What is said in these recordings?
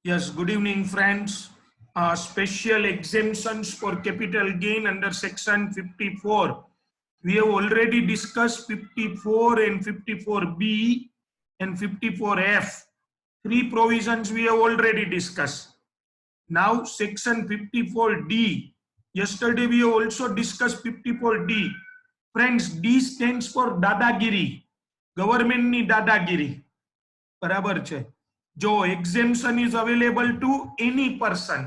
Yes, good evening, friends. Special exemptions for capital gain under section 54. We have already discussed 54 and 54B and 54F. Three provisions we have already discussed. Now, section 54D. Yesterday we have also discussed 54D. Friends, D stands for Dadagiri. Government ni Dadagiri. बराबर છે જો exemption is available to any person.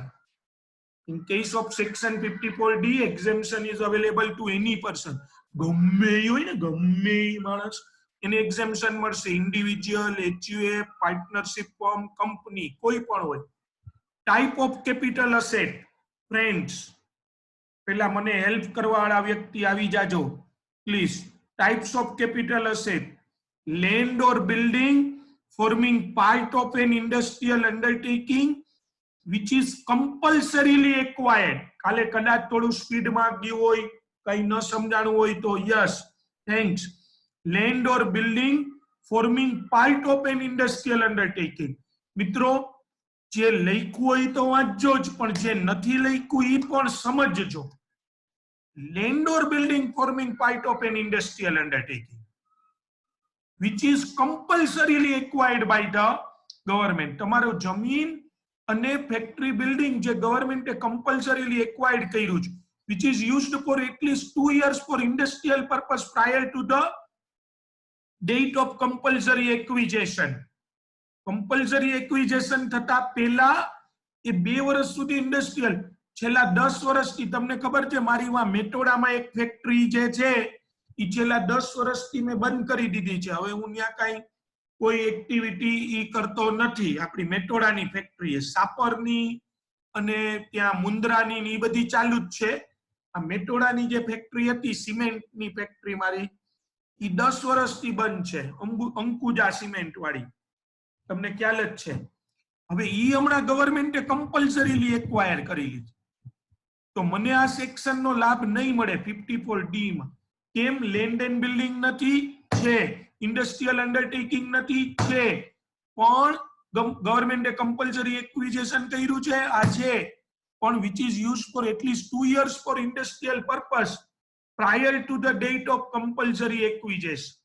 In case of section 54D, exemption is available to any person. ગમે હોય ને ગમે માણસ એને exemption મળશે. Individual, HUF, partnership firm, company કોઈ પણ હોય. Type of capital asset. Friends પેલા મને હેલ્પ કરવા વાળા વ્યક્તિ આવી જાજો please. Types of capital asset. Land or building forming part of an industrial undertaking which is compulsorily acquired. કાલે કદાચ થોડું સ્પીડ માં ગયું હોય, કઈ ન સમજાણું હોય તો yes thanks. Land or building forming part of an industrial undertaking. મિત્રો જે લખ્યું હોય તો વાંચજો જ, પણ જે નથી લખ્યું એ પણ સમજજો. Land or building forming part of an industrial undertaking which is compulsorily acquired by the government. તમારો જમીન અને ફેક્ટરી બિલ્ડિંગ જે ગવર્મેન્ટે compulsorily acquired કર્યું છે, which is used for at least 2 years for industrial purpose prior to the date of compulsory acquisition. compulsory acquisition થતા પહેલા એ 2 વર્ષ સુધી ઇન્ડસ્ટ્રીયલ, છેલ્લા 10 વર્ષથી તમને ખબર છે મારી વા મેટોડામાં એક ફેક્ટરી જે છે ઈ છેલ્લા 10 વર્ષથી મેં બંધ કરી દીધી છે. હવે હું ત્યાં કાંઈ કોઈ એક્ટિવિટી ઈ કરતો નથી. આપણી મેટોડાની ફેક્ટરી સાપરની અને ત્યાં મુન્દ્રાની ને ઈ બધી ચાલુ જ છે. આ મેટોડાની જે ફેક્ટરી હતી સિમેન્ટની ફેક્ટરી મારી ઈ 10 વર્ષથી બંધ છે. અંકુજા સિમેન્ટ વાળી, તમને ખ્યાલ જ છે. હવે ઈ હમણાં ગવર્મેન્ટે કમ્પલ્સરીલી એક્વાયર કરી લીધી. તો મને આ સેક્શનનો લાભ નહીં મળે 54D માં. કેમ? લેન્ડ એન્ડ બિલ્ડિંગ નથી છે, ઇન્ડસ્ટ્રીયલ અન્ડરટેકિંગ નથી છે, પણ ગવર્મેન્ટે કમ્પલ્સરી એક્વિઝિશન કર્યું છે આ છે, પણ which is used for at least 2 years for industrial purpose prior to the date of compulsory acquisition.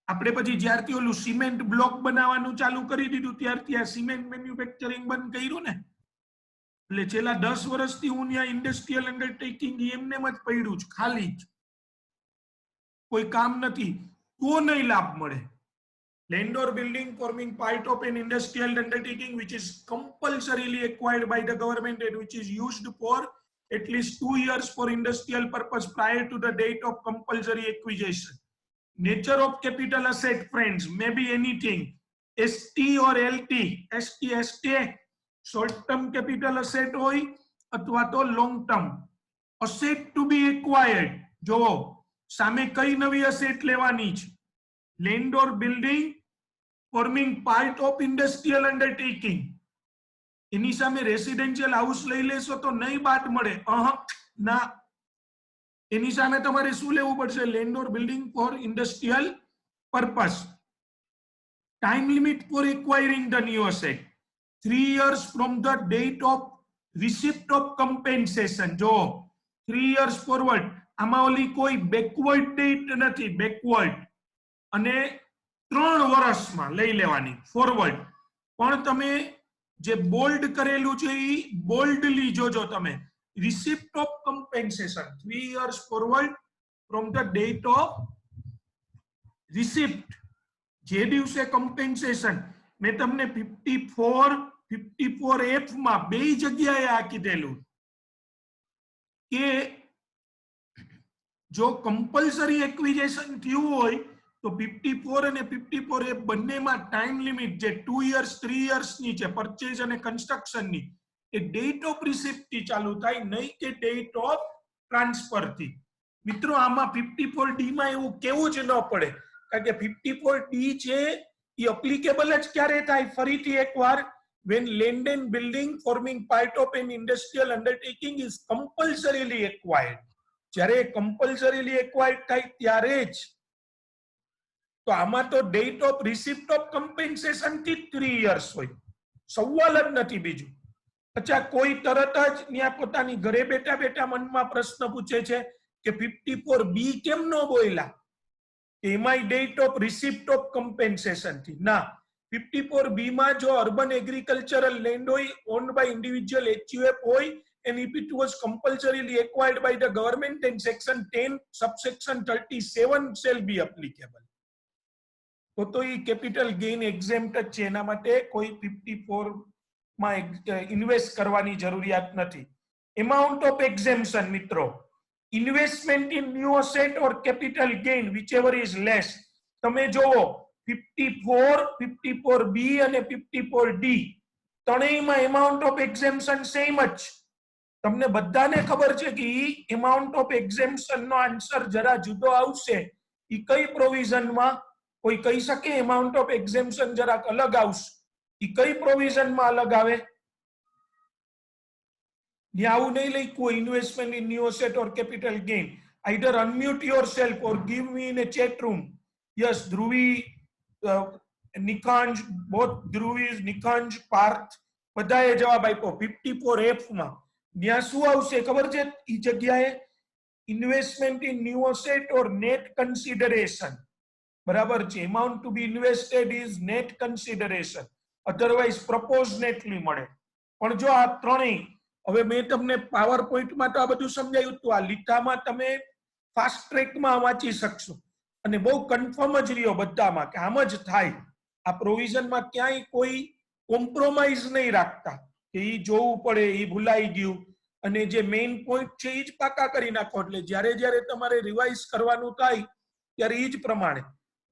આપણે પછી જ્યારથી ઓલું સિમેન્ટ બ્લોક બનાવવાનું ચાલુ કરી દીધું ત્યારથી આ સિમેન્ટ મેન્યુફેક્ચરિંગ બંધ કર્યું ને, એટલે છેલ્લા 10 વર્ષથી હું ત્યાં ઇન્ડસ્ટ્રીયલ અન્ડરટેકિંગ એમને જ પડ્યું છે, ખાલી જ કોઈ કામ નથી, તો નહીં લાભ મળે. Land or building forming part of an industrial undertaking which is compulsorily acquired by the government and which is used for at least 2 years for industrial purpose prior to the date of compulsory acquisition. Nature of capital asset, friends, may be anything. ST or LT. ST short term capital asset hoy अथवा तो long term asset to be acquired. જો સામે કઈ નવી asset લેવાની છે? land or building forming part of industrial undertaking. એની સામે residential house લઈ લેશો તો નહીં બાદ મળે. ના, એની સામે તમારે શું લેવું પડશે? land or building for industrial purpose. time limit for acquiring the new asset 3 years from the date of receipt of compensation. જો 3 years forward, આમાં ઓલી કોઈ બેકવર્ડ ડેટ નથી, બેકવર્ડ અને 3 વર્ષમાં લઈ લેવાની ફોરવર્ડ. પણ તમે જે બોલ્ડ કરેલું છે ઈ બોલ્ડલી જોજો તમે. receipt of compensation 3 years forward from the date of receipt. જે દિવસે compensation મેં તમને 54F માં બે જગ્યાએ આ કીધેલું કે જો કમ્પલ્સરી એક્વિઝિશન થયું હોય તો 54 અને 54F બંનેમાં ટાઈમ લિમિટ જે 2 years 3 years ની છે પરચેઝ અને કન્સ્ટ્રક્શન ની, એ ડેટ ઓફ રિસિપ્ટ થી ચાલુ થાય, નહીં કે ડેટ ઓફ ટ્રાન્સફર થી. મિત્રો આમાં 54D માં એવું કેવું જ ન પડે, કારણ કે 54D છે એ એપ્લિકેબલ જ ક્યારે થાય? ફરીથી એકવાર, when land and building forming part of an industrial undertaking is compulsorily acquired. જ્યારે compulsorily acquired થાય ત્યારે જ. તો આમાં તો date of receipt of compensation થી 3 years હોય. સવાલ જ નથી બીજું. અચ્છા, કોઈ તરત જ ત્યાં પોતાની ઘરે બેઠા બેઠા મનમાં પ્રશ્ન પૂછે છે કે 54B કેમ ન બોલ્યા? એમાંય date of receipt of compensation થી ના. 54B માં જો અર્બન એગ્રીકલ્ચરલ લેન્ડ હોય ઓન્ડ બાય ઇન્ડિવિજ્યુઅલ HUF હોય and if it was compulsorily acquired by the government then section 10 subsection 37 shall be applicable. તો એ કેપિટલ ગેઇન એક્ઝેમ્પ્ટ જ છે, એના માટે કોઈ 54 માં ઇન્વેસ્ટ કરવાની જરૂરિયાત નથી. એમાઉન્ટ ઓફ એક્ઝેમ્પશન મિત્રો, investment in new asset or capital gain whichever is less. તમે જોવો 54, 54B અને 54D ત્રણેયમાં એમાઉન્ટ ઓફ એક્ઝેમ્પશન સેમ જ. તમને બધાને ખબર છે કે એમાઉન્ટ ઓફ એક્ઝેમ્પશન નો આન્સર જરા જુદો આવશે. એ કઈ પ્રોવિઝનમાં? કોઈ કહી શકે એમાઉન્ટ ઓફ એક્ઝેમ્પશન જરાક અલગ આવશે? એ કઈ પ્રોવિઝનમાં અલગ આવે? આવું નહીં લખ્યું investment in new asset or capital gain. Either unmute yourself or give me in a chat room. Yes, Dhruvi, Nikanj, both Dhruvi, Nikanj, Parth બધાએ જવાબ આપ્યો 54F માં. ત્યાં શું આવશે ખબર છે? એ જગ્યાએ investment in new asset or net consideration. બરાબર છે, amount to be invested is net consideration, otherwise proportionately મળે. પણ જો આ ત્રણેય, હવે મેં તમને પાવર પોઈન્ટમાં તો આ બધું સમજાયું હતું, આ લીટામાં તમે ફાસ્ટ ટ્રેકમાં વાંચી શકશો અને બહુ કન્ફર્મ જ રહ્યો બધામાં કે આમ જ થાય. આ પ્રોવિઝનમાં ક્યાંય કોઈ કોમ્પ્રોમાઇઝ નહીં રાખતા કે ઈ જોવું પડે, ઈ ભૂલાઈ ગયું, અને જે મેઇન પોઈન્ટ છે ઈ જ પાકા કરી નાખો. એટલે જ્યારે જ્યારે તમારે રિવાઇઝ કરવાનું થાય ત્યારે ઈ જ પ્રમાણે.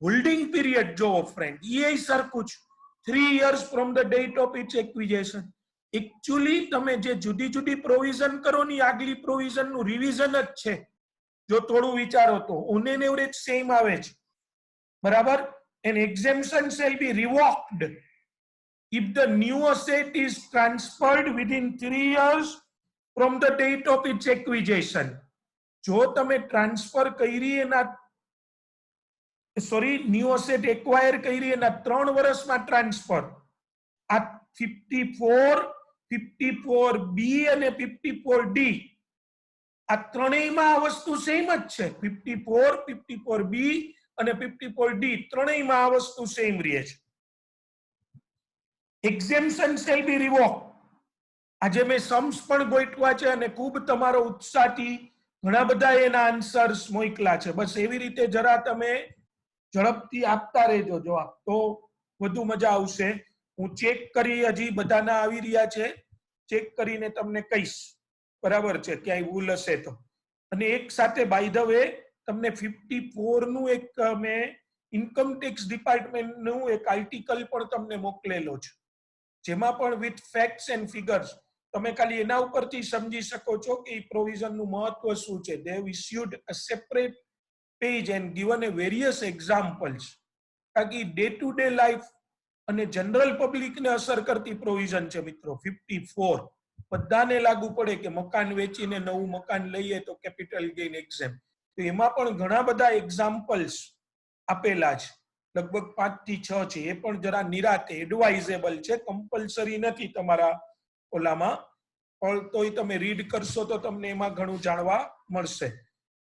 હોલ્ડિંગ પીરિયડ જોવો ફ્રેન્ડ, એ સરખું જ 3 years from the date of its acquisition. Actually તમે જે જુદી જુદી પ્રોવિઝન કરો ની આગલી પ્રોવિઝન નું રિવિઝન જ છે. જો થોડું વિચારો તો ઓન એન એવરેજ સેમ આવે છે. બરાબર. An exemption shall be revoked if the new asset is transferred within 3 years from the date of its acquisition. જો તમે ટ્રાન્સફર કરી એના ન્યુ એસેટ એક્વાયર કરી એના 3 વર્ષમાં ટ્રાન્સફર. આ 54, 54B અને 54D આ ત્રણેયમાં આ વસ્તુ સેમ જ છે. 54, 54B અને 54D ત્રણેયમાં આ વસ્તુ સેમ રહે છે. એક્ઝેમ્પશન શેલ બી રિવોક. આજે મેં સમ્સ પણ ગોઠવા છે અને ખૂબ તમારો ઉત્સાહથી ઘણા બધા એના આન્સર્સ મોકલા છે. બસ એવી રીતે જરા તમે ઝડપથી આપતા રહેજો જવાબ, તો વધુ મજા આવશે. હું ચેક કરી, હજી બધાના આવી રહ્યા છે, ચેક કરીને તમને કહીશ. બરાબર છે, ક્યાંય ભૂલ હશે તો. અને એક સાથે બાય ધ વે તમને 54 નું એક મેં ઇન્કમ ટેક્સ ડિપાર્ટમેન્ટનું એક આર્ટિકલ પણ તમને મોકલેલો છે, જેમાં પણ વિથ ફેક્ટ્સ એન્ડ ફિગર્સ તમે ખાલી એના ઉપરથી સમજી શકો છો કે એ પ્રોવિઝનનું મહત્વ શું છે. they have issued a separate page and given a various examples. તાકી ડે ટુ ડે લાઈફ અને જનરલ પબ્લિકને અસર કરતી પ્રોવિઝન છે મિત્રો 54. બધાને લાગુ પડે કે મકાન વેચીને નવું મકાન લઈએ તો કેપિટલ ગેઇન એક્ઝેમ્પ. તો એમાં પણ ઘણા બધા એક્ઝામ્પલ્સ આપેલા છે, લગભગ 5 થી 6 છે. એ પણ જરા નિરાતે એડવાઇઝેબલ છે, કમ્પલસરી નથી તમારા ઓલામાં, પણ તોય તમે રીડ કરશો તો તમને એમાં ઘણું જાણવા મળશે.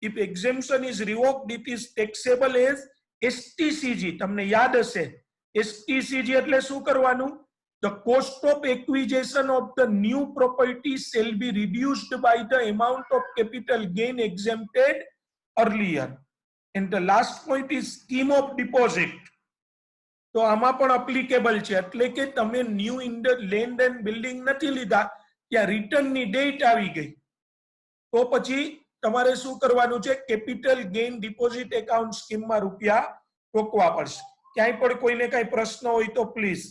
If exemption is revoked, it is taxable as STCG. તમને યાદ હશે STCG એટલે શું કરવાનું? The cost of acquisition of the new property shall be reduced by the amount of capital gain exempted earlier. And the last point is scheme of deposit. તો આમાં પણ applicable છે. એટલે કે તમે ન્યુ લેન્ડ એન્ડ બિલ્ડિંગ નથી લીધા, ત્યાં રિટર્નની ડેટ આવી ગઈ, તો પછી તમારે શું કરવાનું છે? કેપિટલ ગેઇન ડિપોઝિટ એકાઉન્ટ સ્કીમમાં રૂપિયા રોકવા પડશે. ક્યાંય પણ કોઈને કઈ પ્રશ્ન હોય તો પ્લીઝ.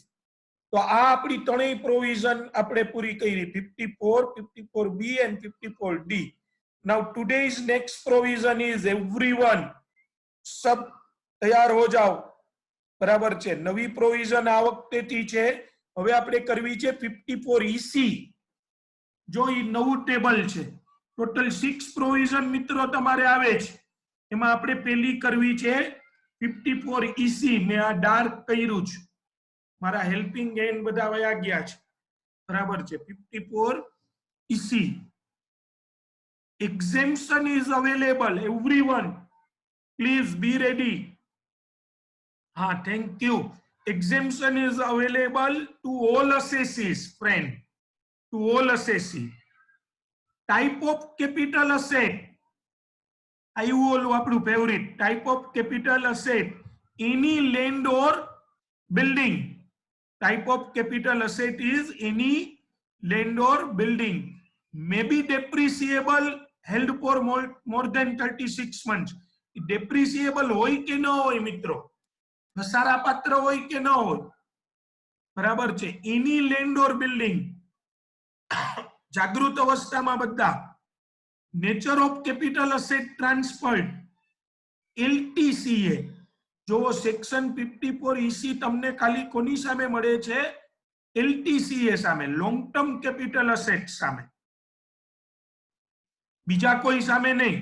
તો આ આપણી ત્રણેય પ્રોવિઝન આપણે પૂરી કરી, 54, 54B and 54D. Now today's next provision is everyone સબ તૈયાર હો જાઓ. બરાબર છે, નવી પ્રોવિઝન આ વખતેથી છે. હવે આપણે કરવી છે 54EC. જો એ નવું ટેબલ છે, ટોટલ 6 પ્રોવિઝન મિત્રો તમારે આવે છે, એમાં આપણે પહેલી કરવી છે 54EC. મેં આ ડાર્ક કર્યું છે, મારા હેલ્પિંગ હેન્ડ બધા વયા ગયા છે. બરાબર છે 54 EC. Exemption is available. Everyone, please be ready. Thank you. Exemption is available to all assessees, friend. To all assessee. Type of capital asset. આવ્યું ઓલું આપણું favourite. Type of capital asset. Any land or building. Type of capital asset is any land or building. May be depreciable, held for more than 36 months. Depreciable હોય કે ન હોય મિત્રો? ઘસારા પાત્ર હોય કે ન હોય? બરાબર છે. એની લેન્ડ ઓર બિલ્ડિંગ. જાગૃત અવસ્થામાં બધા. Nature of capital asset transferred, LTCA. જો સેક્શન 54 EC તમને ખાલી કોની સામે મળે છે? LTCA સામે, લોંગ ટર્મ કેપિટલ અસેટ સામે, બીજા કોઈ સામે નહીં.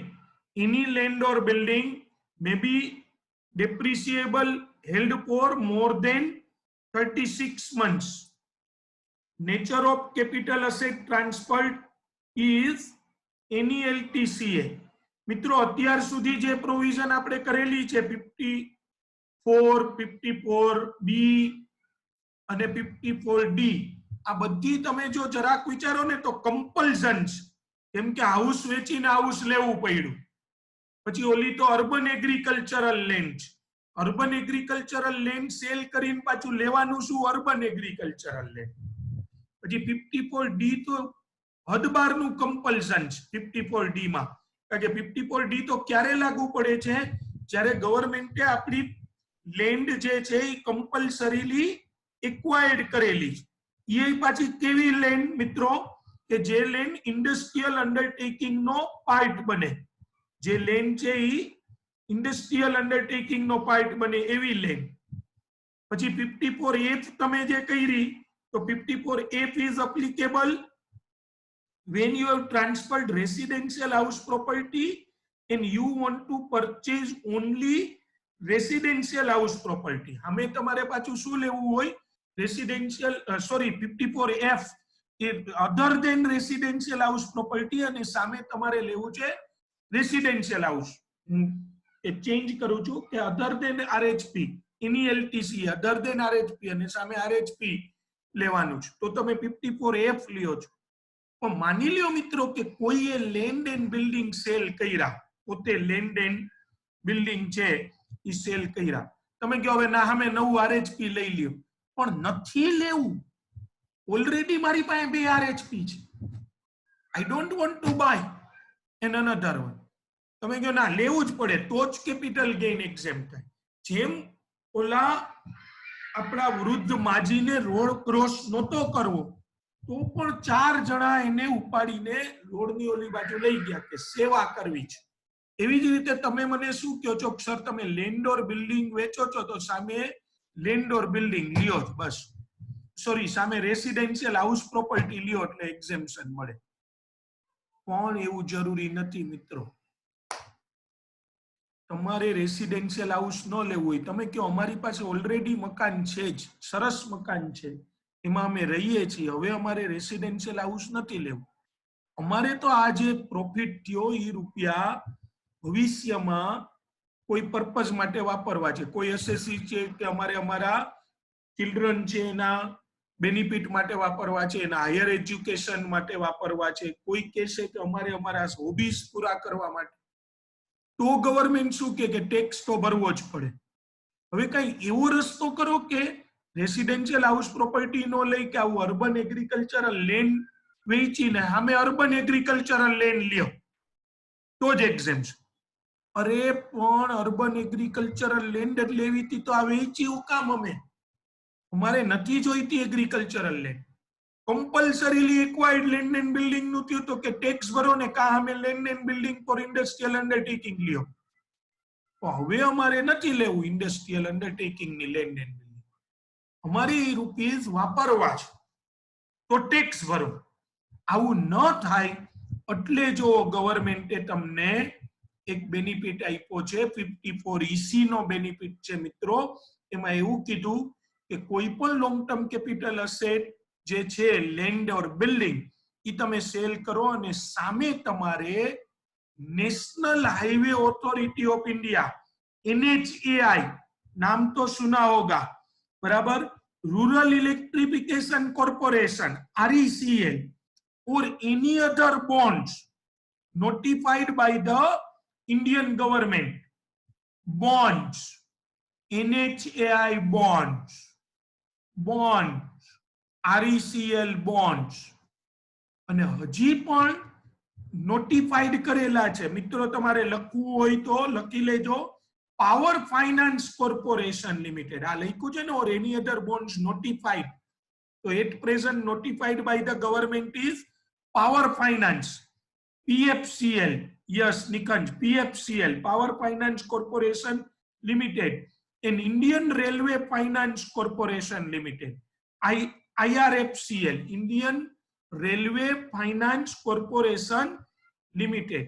Any land or building may be depreciable, held for more than 36 months. Nature of capital asset transferred is any LTCA. મિત્રો અત્યાર સુધી જે પ્રોવિઝન આપણે કરેલી છે 54, 54B અને 54D, આ બધી તમે જો જરાક વિચારો ને તો કમ્પલ્સન્સ. કેમ કે હાઉસ વેચીને હાઉસ લેવું પડ્યું. પછી ઓલી તો urban agricultural land. Urban agricultural land cell કરીને પાછું લેવાનું શું? Urban agricultural land. પછી 54D તો હદ બારનું કમ્પલ્સન છે 54D માં. કારણ કે 54D તો ક્યારે લાગુ પડે છે? જ્યારે ગવર્મેન્ટે આપણી લેન્ડ જે છે એ કમ્પલ્સરીલી એક્વાયર્ડ કરેલી. એ પાછી કેવી લેન્ડ મિત્રો? કે જે લેન્ડ ઇન્ડસ્ટ્રીયલ અંડરટેકિંગ નો પાર્ટ બને. જે લેન્ડ છે એ ઇન્ડસ્ટ્રીયલ અંડરટેકિંગ નો પાર્ટ બને એવી લેન્ડ. પછી 54F તમે જે કરી તો 54F is applicable when you have transferred residential house property and you want to purchase only residential house property. हमें તમારે પાછું શું લેવું હોય? Residential 54F other than residential house property અને સામે તમારે લેવું છે રેસિડેન્શિયલ હાઉસ. એ ચેન્જ કરું છું કે other than RHP, એની LTC other than RHP અને સામે RHP લેવાનું છે. તો તમે 54F લ્યો છો. પણ માની લ્યો મિત્રો કે કોઈએ લેન્ડ એન્ડ બિલ્ડિંગ સેલ કર્યા, પોતે લેન્ડ એન્ડ બિલ્ડિંગ છે એ સેલ કર્યા. તમે કહો હવે ના અમે નવું RHP લઈ લ્યો, પણ નથી લેવું. ઓલરેડી મારી પાસે 2 RHP છે. I don't want to buy an another one. તમે કહો ના લેવું જ પડે તો જ કેપિટલ ગેઇન એક્ઝેમ્પ્ટ થાય. જેમ ઓલા આપણા વૃદ્ધ માજીને રોડ ક્રોસ નહોતો કરવો તો પણ 4 જણા એને ઉપાડીને રોડની ઓલી બાજુ લઈ ગયા કે સેવા કરવી છે. એવી જ રીતે તમે મને શું કહો છો? સર તમે લેન્ડ ઓર બિલ્ડિંગ વેચો છો તો સામે લેન્ડ ઓર બિલ્ડિંગ લ્યો જ બસ. સોરી, સામે રેસિડેન્શિયલ હાઉસ પ્રોપર્ટી લ્યો એટલે એક્ઝેમ્પશન મળે. પણ એવું જરૂરી નથી મિત્રો. તમારે રેસિડેન્શિયલ હાઉસ ન લેવું હોય, તમે કહો અમારી પાસે ઓલરેડી મકાન છે જ, સરસ મકાન છે, એમાં અમે રહીએ છીએ, હવે અમારે રેસિડેન્શિયલ હાઉસ નથી લેવું. અમારે તો આ જે પ્રોફિટ થયો એ રૂપિયા ભવિષ્યમાં કોઈ પર્પઝ માટે વાપરવા છે. કોઈ એસએસસી છે કે અમારે અમારા ચિલ્ડ્રન છે એના બેનિફિટ માટે વાપરવા છે, એના હાયર એજ્યુકેશન માટે વાપરવા છે. કોઈ કહેશે કે અમારે અમારા હોબીઝ પૂરા કરવા માટે. તો ગવર્મેન્ટ શું કે ટેક્સ તો ભરવો જ પડે. હવે કઈ એવો રસ્તો કરો કે રેસિડેન્શિયલ હાઉસ પ્રોપર્ટી નો લઈ કે આવું અર્બન એગ્રીકલ્ચરલ લેન્ડ વેચીને અમે અર્બન એગ્રીકલ્ચરલ લેન્ડ લ્યો તો જ એક્ઝેમ્પશન. અરે પણ અર્બન એગ્રીકલ્ચરલ લેન્ડ એટલે એવી હતી તો આ વેચ્યું કામ અમે? અમારે નથી જોઈતી agricultural land. Compulsorily acquired land and building નું થયું તો કે ટેક્સ ભરો ને કા અમે land and building for industrial undertaking લ્યો. હવે અમારે નથી લેવું ઇન્ડસ્ટ્રીયલ અંડરટેકિંગ ની લેન્ડ એન્ડ બિલ્ડિંગ, અમારી રૂપીઝ વાપરવા છે તો ટેક્સ ભરો. આવું ન થાય એટલે જો ગવર્મેન્ટે તમને એક બેનિફિટ આપ્યો છે 54EC નો બેનિફિટ છે મિત્રો. એમાં એવું કીધું કે કોઈ પણ લોંગ ટર્મ કેપિટલ અસેટ જે છે લેન્ડ ઓર બિલ્ડિંગ એ તમે સેલ કરો અને સામે તમારે national highway authority of India NHAI नाम तो सुना होगा बराबर, rural electrification corporation RECL or any other bonds notified by the Indian government, bonds, NHAI bonds, RECL bonds અને હજી પણ નોટિફાઈડ કરેલા છે મિત્રો, તમારે લખવું હોય તો લખી લેજો, પાવર ફાઇનાન્સ કોર્પોરેશન લિમિટેડ આ લખ્યું છે ને, or any other bonds notified, તો at present notified by the government is power finance PFCL, yes નિકંજ, PFCL power finance corporation limited and Indian Railway Finance Corporation Limited IRFCL, Indian Railway Finance Corporation Limited.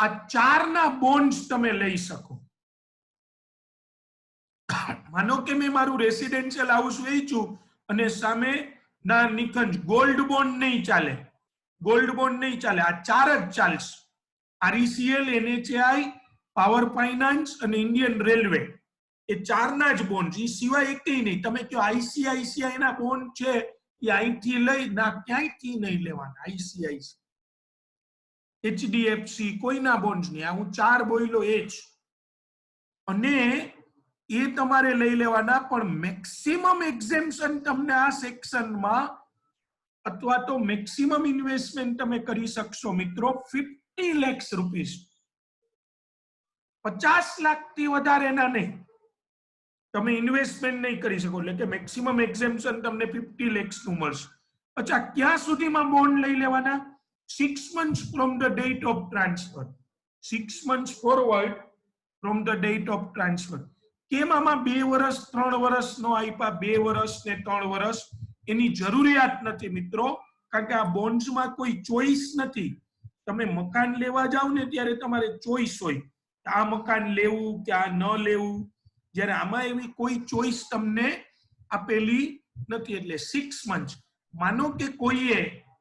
આ ચારના bonds તમે લઈ શકો. માનો કે મેં મારું રેસિડેન્શિયલ હાઉસ વેચ્યું અને સામે ના નિકંજ ગોલ્ડ બોન્ડ નહીં ચાલે, ગોલ્ડ બોન્ડ નહીં ચાલે, આ ચાર જ ચાલશે, RECL, NHAI, પાવર ફાઇનાન્સ અને ઇન્ડિયન રેલવે, એ ચારના જ બોન્ડ, એ સિવાય એકેય નહીં. તમે કહો ICICI ના બોન્ડ છે એ અહીંથી લઈ ના, ક્યાંયથી નહીં લેવાના, ICICI, HDFC કોઈના બોન્ડ નહીં, આ હું ચાર બોલ્યો એ જ, અને એ તમારે લઈ લેવાના. પણ મેક્સિમમ એક્ઝેમ્પશન તમને આ સેક્શનમાં અથવા તો મેક્સિમમ ઇન્વેસ્ટમેન્ટ તમે કરી શકશો મિત્રો 50 લાખ રૂપીસ, 50 લાખથી વધારેના નહીં તમે ઇન્વેસ્ટમેન્ટ નહીં કરી શકો, એટલે કે મેક્સિમમ એક્ઝેમ્પશન તમને 50 લાખ નું મળશે. અચ્છા, ક્યાં સુધીમાં બોન્ડ લઈ લેવાના? 6 months from the date of transfer, 6 months forward from the date of transfer. કેમ આમાં 2 વર્ષ 3 વર્ષ નો આપ્યા, 2 વર્ષ ને 3 વર્ષ એની જરૂરિયાત નથી મિત્રો, કારણ કે આ બોન્ડ્સ માં કોઈ ચોઈસ નથી. તમે મકાન લેવા જાવ ને ત્યારે તમારે ચોઈસ હોય, આ મકાન લેવું કે આ ન લેવું, જ્યારે આમાં એવી કોઈ ચોઈસ તમને આપેલી નથી. એટલે 6 months. માનો કે કોઈએ,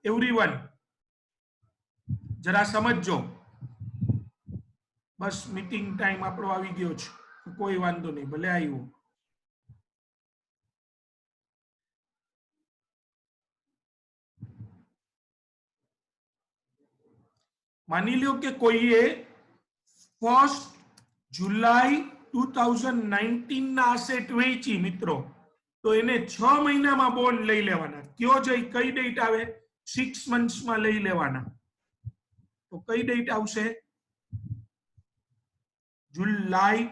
એવરીવન જરા સમજજો, બસ મીટિંગ ટાઈમ આપણો આવી ગયો છે, કોઈ વાંધો નહીં, ભલે આવ્યું. માની લ્યો કે કોઈએ 1 જુલાઈ 2019 ના એસેટ વેચી મિત્રો, તો એને 6 મહિનામાં બોન્ડ લઈ લેવાના. કયો જઈ કઈ ડેટ આવે? 6 months માં લઈ લેવાના. તો કઈ ડેટ આવશે? જુલાઈ,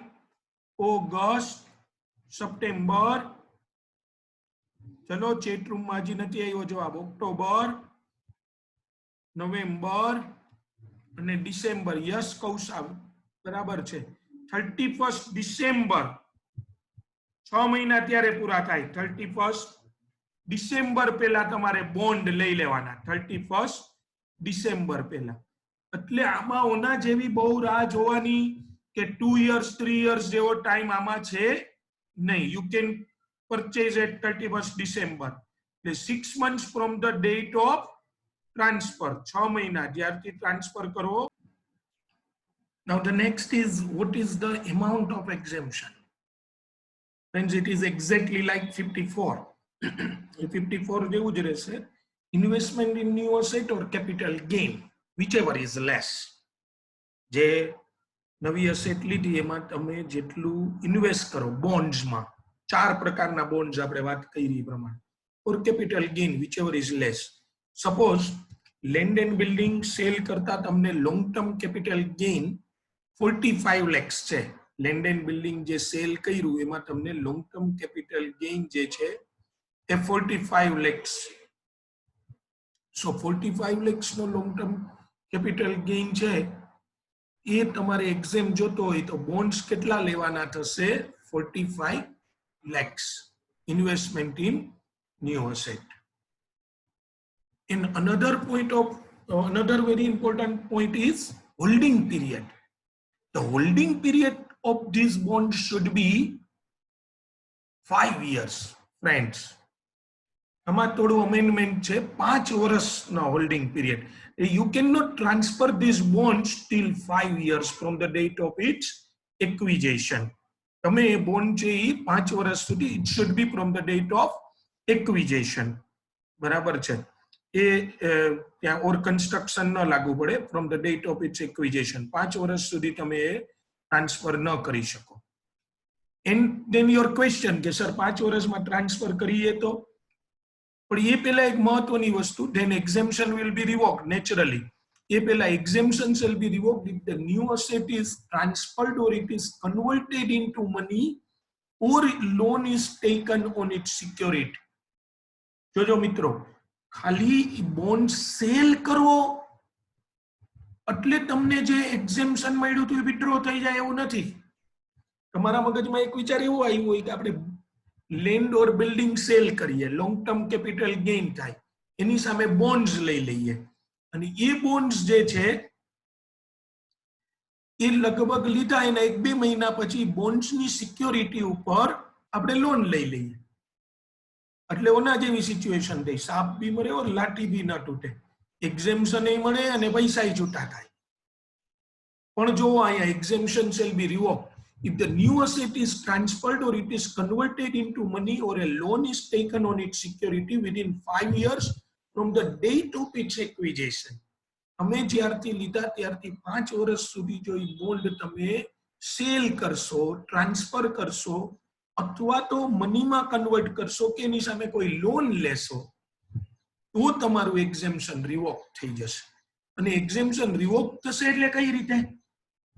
ઓગસ્ટ, સપ્ટેમ્બર, ચલો ચેટ રૂમ માં હજી નથી આવ્યો જવાબ, ઓક્ટોબર, નવેમ્બર અને ડિસેમ્બર. યસ કૌશાલ, બરાબર છે. 31 ડિસેમ્બર, 6 મહિના ત્યારે પૂરા થાય. 31 ડિસેમ્બર પહેલા તમારે બોન્ડ લઈ લેવાના, 31 ડિસેમ્બર પહેલા. એટલે આમાં ઓના જેવી બહુ રાહ જોવાની કે 2 years 3 years જેવો ટાઈમ આમાં છે નહીં. You can purchase at 31 December. એટલે 6 months from the date of transfer, 6 મહિના જ્યારથી ટ્રાન્સફર કરો. Now the next is, what is the amount of exemption? Friends, it is exactly like 54. 54 જેવું જ રહેશે. Investment in new asset or capital gain, whichever is less. જે નવી asset લીધી એમાં તમે જેટલું ઇન્વેસ્ટ કરો બોન્ડ્સમાં, 4 પ્રકારના બોન્ડ્સ આપણે વાત કરી પ્રમાણે, or capital gain, whichever is less. Suppose land and building cell કરતા તમને long term capital gain 45 lakhs છે. લેન્ડ એન્ડ બિલ્ડિંગ જે સેલ કર્યું એમાં તમને લોંગ ટર્મ કેપિટલ ગેઇન જે છે એ 45 lakhs. સો 45 lakhs નો લોંગ ટર્મ કેપિટલ ગેઇન છે એ તમારે એક્ઝેમ જોતો હોય તો બોન્ડ્સ કેટલા લેવાના થશે? 45 lakhs investment in new asset. And another very important point is holding period. The holding period of this bond should be 5 years, friends. આમાં થોડું અમેન્ડમેન્ટ છે 5 વર્ષનો holding period. You cannot transfer these bonds till 5 years from the date of its acquisition. તમે a bond છે એ 5 વર્ષ સુધી it should be from the date of acquisition. બરાબર છે. એ ત્યાં ઓર કન્સ્ટ્રક્શન ન લાગુ પડે from the date of its acquisition. 5 વર્ષ સુધી તમે એ ટ્રાન્સફર ન કરી શકો. And then your question કે સર 5 વર્ષમાં ટ્રાન્સફર કરીએ તો, પણ એ પહેલા એક મહત્વની વસ્તુ, then exemption will be revoked naturally. એ પહેલા exemption shall be revoked if the new asset is transferred or it is converted into money or loan is taken on its security. જોજો મિત્રો, ખાલી બોન્ડ સેલ કરવો એટલે તમને જે exemption મળ્યું હતું એ વિથડ્રો થઈ જાય એવું નથી. તમારા મગજમાં એક વિચાર એવો આવ્યો હોય કે આપણે લેન્ડ ઓર બિલ્ડિંગ સેલ કરીએ, લોંગ ટર્મ કેપિટલ ગેઇન થાય, એની સામે બોન્ડ્સ લઈ લઈએ અને એ બોન્ડ્સ જે છે એ લગભગ લીધા એના 1-2 મહિના પછી બોન્ડ્સની સિક્યોરિટી ઉપર આપણે લોન લઈ લઈએ. એટલે ઓના જેવી સિચ્યુએશન થઈ, સાપ બી મરે ઓર લાઠી બી ન તૂટે, એક્ઝેમ્પશન એ મળે અને પૈસા છૂટા થાય. પણ જો અહીંયા exemption shall be revoked if the new asset is transferred or it is converted into money or a loan is taken on its security within 5 years from the date of its acquisition. અમે જ્યારથી લીધા ત્યારથી 5 વર્ષ સુધી જો a bond તમે cell કરશો, transfer કરશો અથવા તો મનીમાં કન્વર્ટ કરશો કે એની સામે કોઈ લોન લેશો તો તમારું એક્ઝેમ્પશન રિવોક થઈ જશે. અને એક્ઝેમ્પશન રિવોક થશે એટલે કઈ રીતે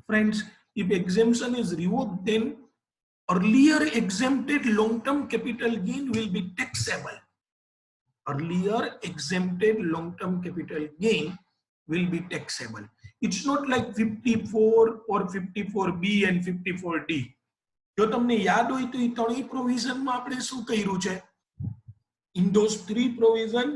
friends? If exemption is revoked, then earlier exempted long-term capital gain will be taxable. Earlier exempted long-term capital gain will be taxable. It's not like 54 or 54B and 54D. જો તમને યાદ હોય તો એ ત્રણેય પ્રોવિઝનમાં આપણે શું કર્યું છે? In those 3 provision,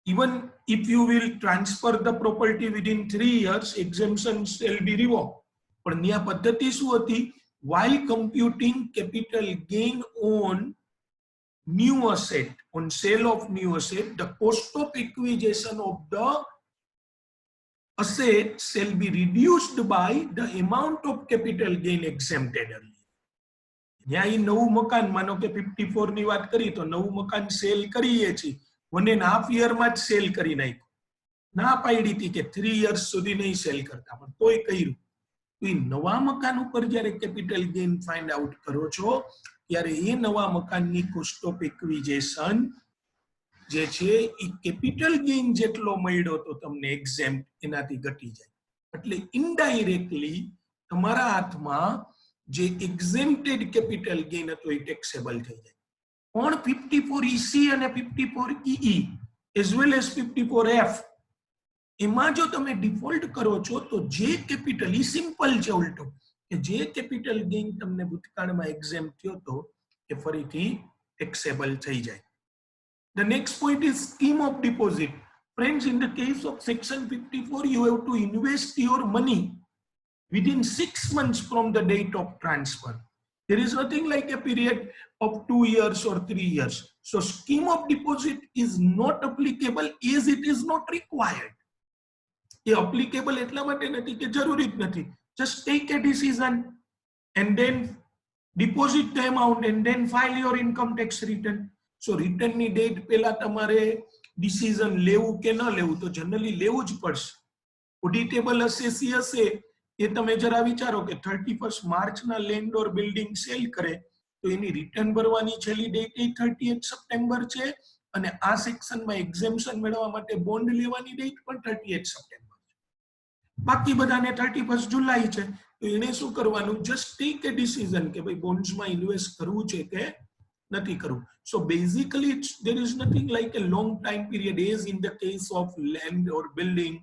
even if you will transfer the property within 3 years, exemption shall be revoked. પણ ત્યાં પદ્ધતિ શું હતી? while computing capital gain on new asset, on sale of new asset, the cost of acquisition of the asset shall be reduced by the amount of capital gain exempted earlier. ત્યાં એ નવું મકાન, માનો કે 54 ની વાત કરી તો નવું મકાન સેલ કરીએ છીએ, 1.5 year માં જ સેલ કરી નાખ્યું. ના પાડી હતી કે 3 years સુધી નહીં સેલ કરતા, પણ તોય કર્યું. નવા મકાન ઉપર જ્યારે કેપિટલ ગેઇન ફાઇન્ડ આઉટ કરો છો ત્યારે એ નવા મકાનની કોસ્ટ ઓફ એક્વિઝિશન જે છે એ કેપિટલ ગેઇન જેટલો મળ્યો તો તમને એક્ઝેમ્પ્ટ એનાથી ઘટી જાય. એટલે ઇનડાયરેક્ટલી તમારા હાથમાં જે એક્ઝેમ્પ્ટેડ કેપિટલ ગેઇન હતો એ ટેક્સેબલ થઈ જાય. પણ 54EC અને 54EE as well as 54F એમાં જો તમે ડિફોલ્ટ કરો છો તો જે કેપિટલ, ઈ સિમ્પલ છે ઉલટું, કે જે કેપિટલ ગેઇન તમને ભૂતકાળમાં એક્ઝેમ્પ્ટ થયો તો એ ફરીથી ટેક્સેબલ થઈ જાય. The next point is scheme of deposit. Friends, in the case of section 54, you have to invest your money within 6 months from the date of transfer. There is nothing like a period of 2 years or 3 years. So scheme of deposit is not applicable as it is not required. A applicable એટલા માટે નથી કે જરૂરી જ નથી. Just take a decision and then deposit the amount and then file your income tax return. So return ની date પહેલા તમારે decision લેવું કે ન લેવું તો generally લેવું જ પડશે. Auditable assessee હશે એ તમે જરા વિચારો કે 31st માર્ચના લેન્ડ ઓર બિલ્ડિંગ સેલ કરે તો એની રિટર્ન ભરવાની છેલ્લી ડેટ એ 30th સપ્ટેમ્બર છે અને આ સેક્શનમાં એક્ઝેમ્પશન મેળવવા માટે બોન્ડ લેવાની ડેટ પણ 30th સપ્ટેમ્બર. બાકી બધાને 31st જુલાઈ છે તો એને શું કરવાનું? જસ્ટ ટેક એ ડિસિઝન કે ભાઈ બોન્ડ્સમાં ઇન્વેસ્ટ કરવું છે કે નથી કરવું. So basically there is nothing like a long time period as in the case of land or building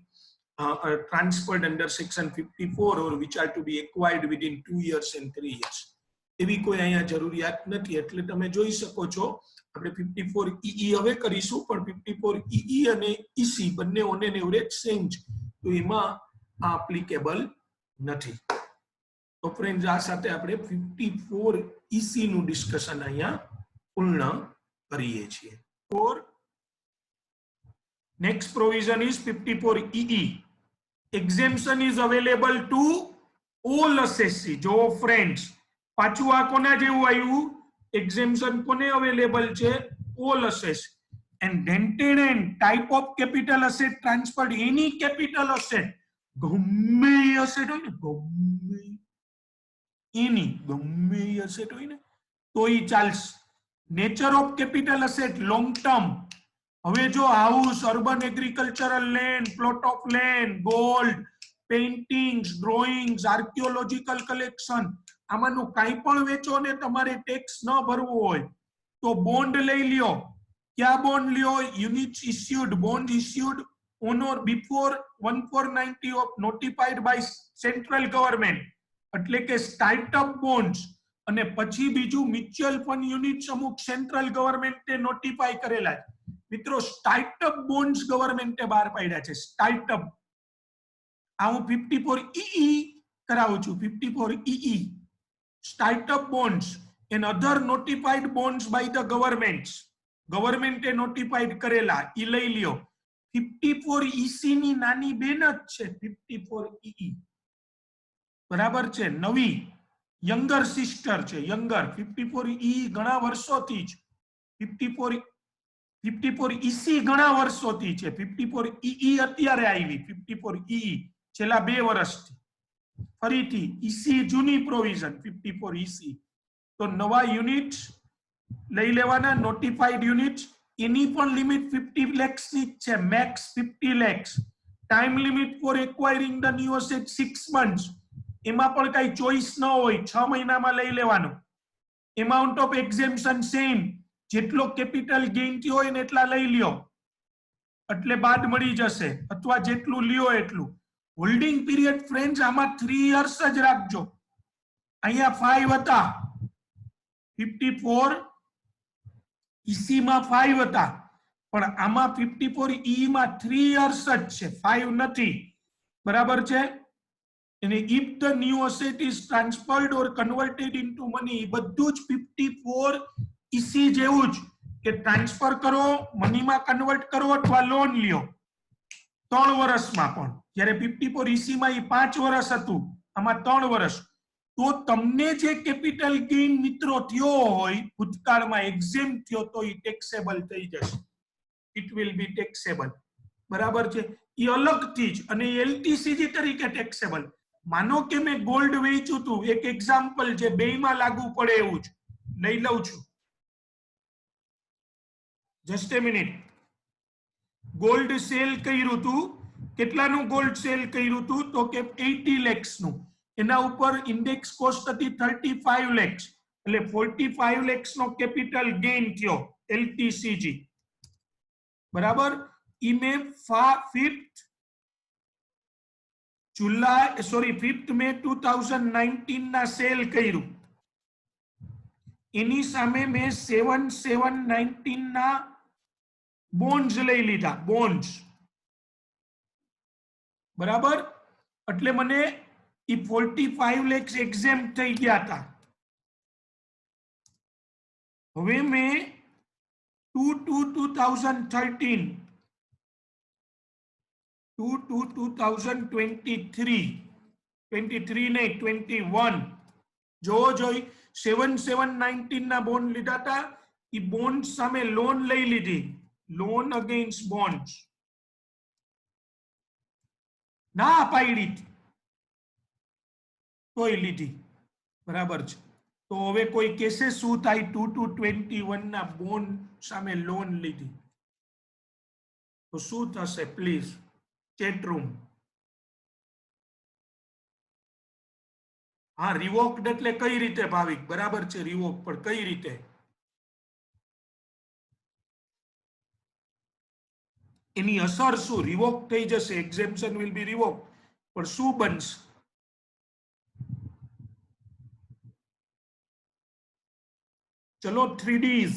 transferred under section 54 or which are to be acquired within 2 years and 3 years. એવી કોઈ અહીંયા જરૂરિયાત નથી. એટલે તમે જોઈ શકો છો આપણે 54EE હવે કરીશું, પણ 54EE અને EC બંને ઓન એન એવરેજ સેમ છે તો એમાં applicable નથી. તો ફ્રેન્ડ્સ આ સાથે આપણે 54EC નું ડિસ્કશન અહીંયા પૂર્ણ કરીએ છીએ. 54. Next provision is 54EE. Exemption is available to all assessee. Jo friends, પાછું આ કોના જેવું આવ્યું? Exemption કોને available છે? All assessee. And dented and type of capital asset transferred, any capital asset, ગમે asset હોય ને, ગમે asset હોય ને તો ઈ ચાલશે. Nature of capital asset long term. હવે જો house, urban agricultural land, plot of land, gold, paintings, drawings, archaeological collection, આમાંનું કાંઈ પણ વેચો ને તમારે ટેક્સ ન ભરવો હોય તો બોન્ડ લઈ લ્યો. ક્યાં બોન્ડ લ્યો? Units issued, bond issued on or before 1490 of notified by central government, એટલે કે સ્ટાર્ટઅપ બોન્ડ્સ. અને પછી બીજું મ્યુચ્યુઅલ ફંડ યુનિટ્સ અમુક સેન્ટ્રલ ગવર્મેન્ટે નોટિફાઈ કરેલા છે. મિત્રો સ્ટાર્ટઅપ બોન્ડ્સ ગવર્મેન્ટે બહાર પાડ્યા છે. સ્ટાર્ટઅપ આ હું 54EE કરાવું છું. 54EE startup bonds and other notified bonds by the governments. ગવર્મેન્ટે નોટિફાઈડ કરેલા ઈ લઈ લ્યો. 54EC ની નાની બેન જ છે 54EE. બરાબર છે? નવી યંગર સિસ્ટર છે. યંગર 54EE ઘણા વર્ષોથી જ 54EC ઘણા વર્ષોથી છે. 54EE અત્યારે આવી. 54EE છેલ્લા 2 વર્ષથી. ફરીથી EC જૂની પ્રોવિઝન 54EC. તો નવા યુનિટ્સ લઈ લેવાના. નોટિફાઈડ યુનિટ્સ એની પણ લિમિટ 50 lakhs ની જ છે. Max 50 lakhs. Time limit for acquiring the new asset 6 months. એમાં પણ કઈ ચોઈસ ન હોય, 6 મહિનામાં લઈ લેવાનું. એમાઉન્ટ ઓફ એક્ઝેમ્પશન સેમ, જેટલો કેપિટલ ગેઇન થયો હોય ને એટલા લઈ લ્યો એટલે બાદ મળી જશે, અથવા જેટલું લ્યો એટલું. હોલ્ડિંગ પીરિયડ ફ્રેન્ડ્સ આમાં 3 years જ રાખજો. અહીંયા 5 હતા 54 EC માં 5 હતા, પણ આમાં 54E માં 3 years જ છે, 5 નથી. બરાબર છે? અને if the new asset is transferred or converted into money, બધું જ 54EC જેવું જ કે ટ્રાન્સફર કરો, મનીમાં કન્વર્ટ કરો અથવા લોન લ્યો 3 વર્ષમાં. પણ જ્યારે 54EC માં એ 5 વર્ષ હતું, આમાં 3 વર્ષ. તો તમને જે કેપિટલ ગેઇન મિત્રો થયો હોય ભૂતકાળમાં એક્ઝેમ થયો તો એ ટેક્સેબલ થઈ જશે. It will be taxable. બરાબર છે? એ અલગથી જ. અને LTCG તરીકે ટેક્સેબલ. માનો કે મેં ગોલ્ડ વેચ્યું હતું, એક એક્ઝામ્પલ છે, બેયમાં લાગુ પડે એવું જ. લઈ લઉં છું. જસ્ટ એ મિનિટ. ગોલ્ડ સેલ કર્યું હતું. કેટલાનું ગોલ્ડ સેલ કર્યું હતું? તો કે 80 lakhs નું. એના ઉપર ઇન્ડેક્સ કોસ્ટ હતી 35 lakhs. એટલે 45 lakhs નો કેપિટલ ગેઇન થયો LTCG. બરાબર? ઈ મેં 5th May 2019 ના સેલ કર્યું. એની સામે મેં 7/7/19 ના બોન્ડ્સ લઈ લીધા. બોન્ડ્સ. બરાબર? એટલે મને ઈ 45 lakhs એક્ઝેમ્પ્ટ થઈ ગયા હતા. હવે મેં 2/2/2013 2/2/2023 નહીં 21 જોઈ 7/7/19 ના બોન્ડ લીધા હતા. ઈ બોન્ડ સામે લોન લઈ લીધી. લોન અગેન્સ્ટ બોન્ડ્સ ના પાડી તોય લીધી. બરાબર છે? તો હવે કોઈ કેસે શું થાય? 2/2/21 ના બોન્ડ સામે લોન લીધી તો શું થશે? Please chat room. હા, રિવોક્ડ એટલે કઈ રીતે ભાવિક? બરાબર છે, રિવોક, પણ કઈ રીતે? એની અસર શું? રિવોક થઈ જશે, એક્ઝેમ્પશન વિલ બી રિવોક, પણ શું બનશે? ચલો 3Ds.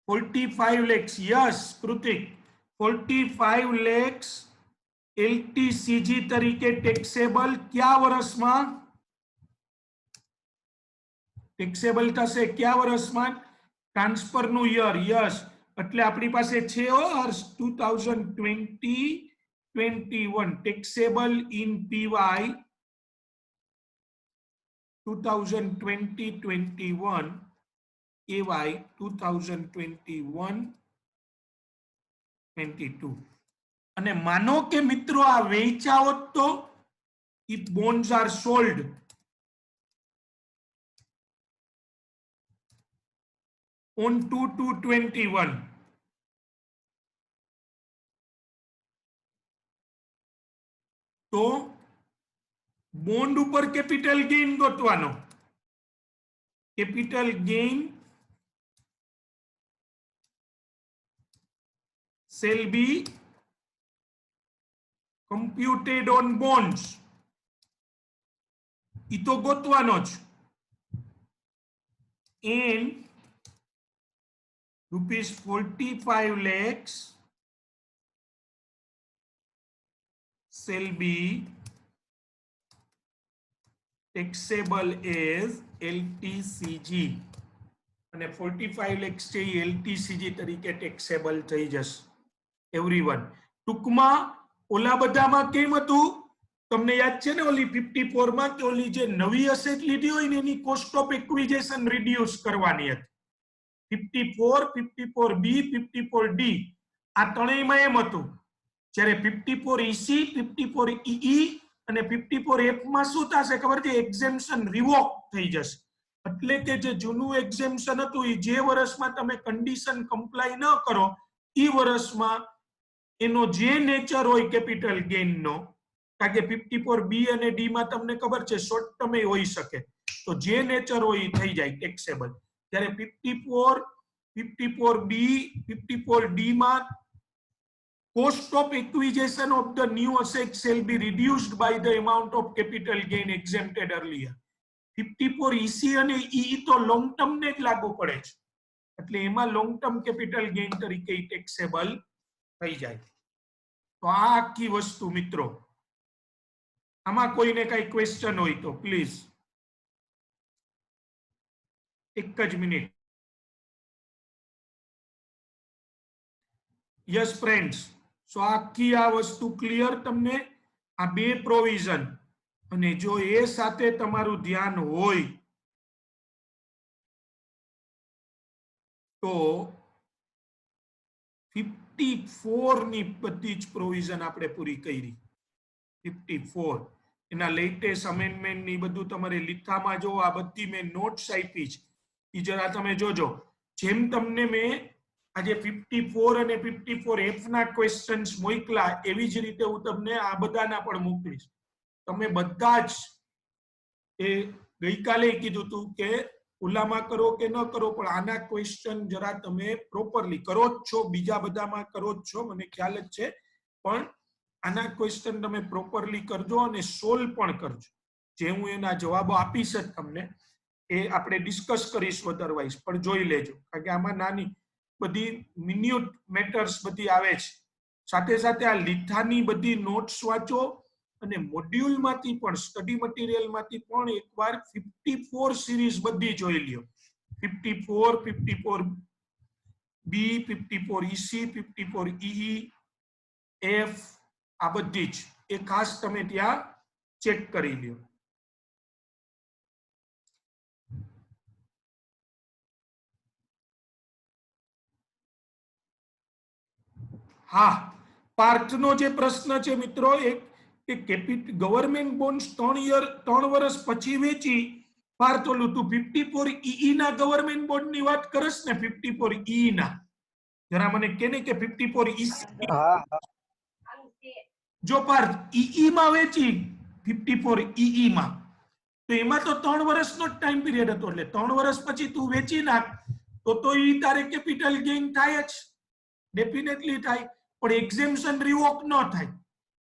$45 lakhs. Yes Kritik, 45 lakhs LTCG તરીકે ટેક્સેબલ. ક્યાં વર્ષમાં? ટેક્સેબલ થશે કયા વર્ષમાં? ટ્રાન્સફર નું યર. યસ, એટલે આપણી પાસે છે 2020-21 ટેક્સેબલ ઇન પીવાય 2020-21 AY 2021-22 અને માનો કે મિત્રો આ વેચા હોત તો if bonds are sold on 2/2/21 તો બોન્ડ ઉપર કેપિટલ ગેઇન ગોતવાનો. Capital gain shall be computed on bonds. ઈ તો ગોતવાનો જ. and rupees 45 lakhs shall be taxable as LTCG. અને 45 lakhs છે એ LTCG તરીકે ટેક્સેબલ થઈ જશે. એવરીવન ટૂંકમાં ઓલા બધામાં કેમ હતું તમને યાદ છે ને ઓલી 54 માં કે ઓલી જે નવી એસેટ લીધી હોય ને એની કોસ્ટ ઓફ એક્વિઝિશન રિડ્યુસ કરવાની હતી. 54, 54B, 54D આ ત્રણેયમાં એમ હતું. જ્યારે 54EC, 54EE અને 54F માં શું થશે ખબર છે? એક્ઝેમ્પશન રિવોક થઈ જશે. એટલે કે જે જૂનું એક્ઝેમ્પશન હતું એ જે વર્ષમાં તમે કન્ડિશન કમ્પ્લાય ન કરો એ વર્ષમાં એનો જે નેચર હોય કેપિટલ ગેઇન નો, કારણ કે 54B અને D માં તમને ખબર છે શોર્ટ ટર્મ હોઈ શકે, તો જે નેચર હોય એ થઈ જાય ટેક્સેબલ. ત્યારે 54, 54B, 54D માં cost of acquisition of the new asset shall be reduced by the amount of capital gain exempted earlier. 54EC અને EE તો લોંગ ટર્મ ને જ લાગુ પડે છે, એટલે એમાં લોંગ ટર્મ કેપિટલ ગેઇન તરીકે ટેક્સેબલ થઈ જાય. તો આ આખી વસ્તુ મિત્રો. આમાં કોઈને કઈ ક્વેશ્ચન હોય તો પ્લીઝ. એક જ મિનિટ. યસ ફ્રેન્ડ્સ, સો આખી આ વસ્તુ ક્લિયર તમને? આ બે પ્રોવિઝન અને જો એ સાથે તમારું ધ્યાન હોય તો 54 ની બધી જ પ્રોવિઝન આપણે પૂરી કરી. 54 એના લેટેસ્ટ અમેન્ડમેન્ટ ની બધું તમારે લીખામાં જો આ બધી મેં નોટ્સ આપી છે એ જરા તમે જોજો. જેમ તમને મેં આજે 54 અને 54F ના ક્વેશ્ચન્સ મોકલા એવી જ રીતે હું તમને આ બધાના પણ મોકલીશ. તમે બધા જ એ ગઈકાલે કીધું હતું કે ઓલામાં કરો કે ન કરો પણ આના ક્વેશ્ચન જરા તમે પ્રોપરલી કરો જ છો, બીજા બધામાં કરો જ છો મને ખ્યાલ જ છે, પણ આના ક્વેશ્ચન તમે પ્રોપરલી કરજો અને સોલ્વ પણ કરજો. જે હું એના જવાબો આપીશ જ તમને એ આપણે ડિસ્કસ કરીશું અધરવાઇઝ, પણ જોઈ લેજો કારણ કે આમાં નાની બધી મિન્યુટ મેટર્સ બધી આવે છે. સાથે સાથે આ લીથાની બધી નોટ્સ વાંચો અને મોડ્યુલ માંથી પણ સ્ટડી મટીરિયલ માંથી પણ એકવાર 54 સિરીઝ બધી જોઈ લ્યો. 54, 54B, 54EC, 54EE, F આ બધી જ એ ખાસ તમે ત્યાં ચેક કરી લ્યો. હા, પાર્થનો જે પ્રશ્ન છે મિત્રો એક કે ગવર્મેન્ટ બોન્ડ્સ 3 વર્ષ પછી વેચી પાર્થ ઓલું તું 54EE ના ગવર્મેન્ટ બોન્ડ ની વાત કરસ ને? 54EE ના જરા મને કે ને કે 54EC. જો પાર્થ EE માં વેચી 54EE માં તો એમાં તો 3 વર્ષનો જ ટાઈમ પીરિયડ હતો, એટલે 3 વર્ષ પછી તું વેચી નાખ તો ઈ તારે કેપિટલ ગેઇન થાય જ, ડેફિનેટલી થાય, પણ એક્ઝેમ્પશન રિવોક ન થાય.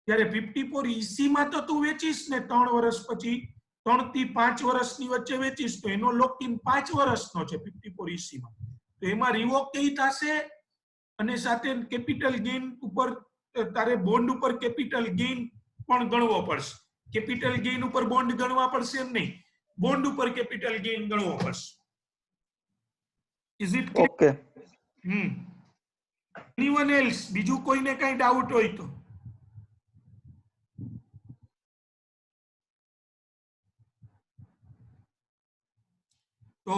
ત્યારે 54EC માં તો તું વેચીશ ને 3 વર્ષ પછી, 3 થી 5 વર્ષની વચ્ચે વેચીશ તો એનો લોક ઇન 5 વર્ષનો છે 54EC માં, તો એમાં રિવોક કઈ થશે અને સાથે કેપિટલ ગેઇન ઉપર તારે બોન્ડ ઉપર કેપિટલ ગેઇન પણ ગણવો પડશે. કેપિટલ ગેઇન ઉપર બોન્ડ ગણવા પડશે એમ નહીં, બોન્ડ ઉપર કેપિટલ ગેઇન ગણવો પડશે. Is it clear? Okay. Anyone else? બીજું કોઈને કઈ ડાઉટ હોય તો? તો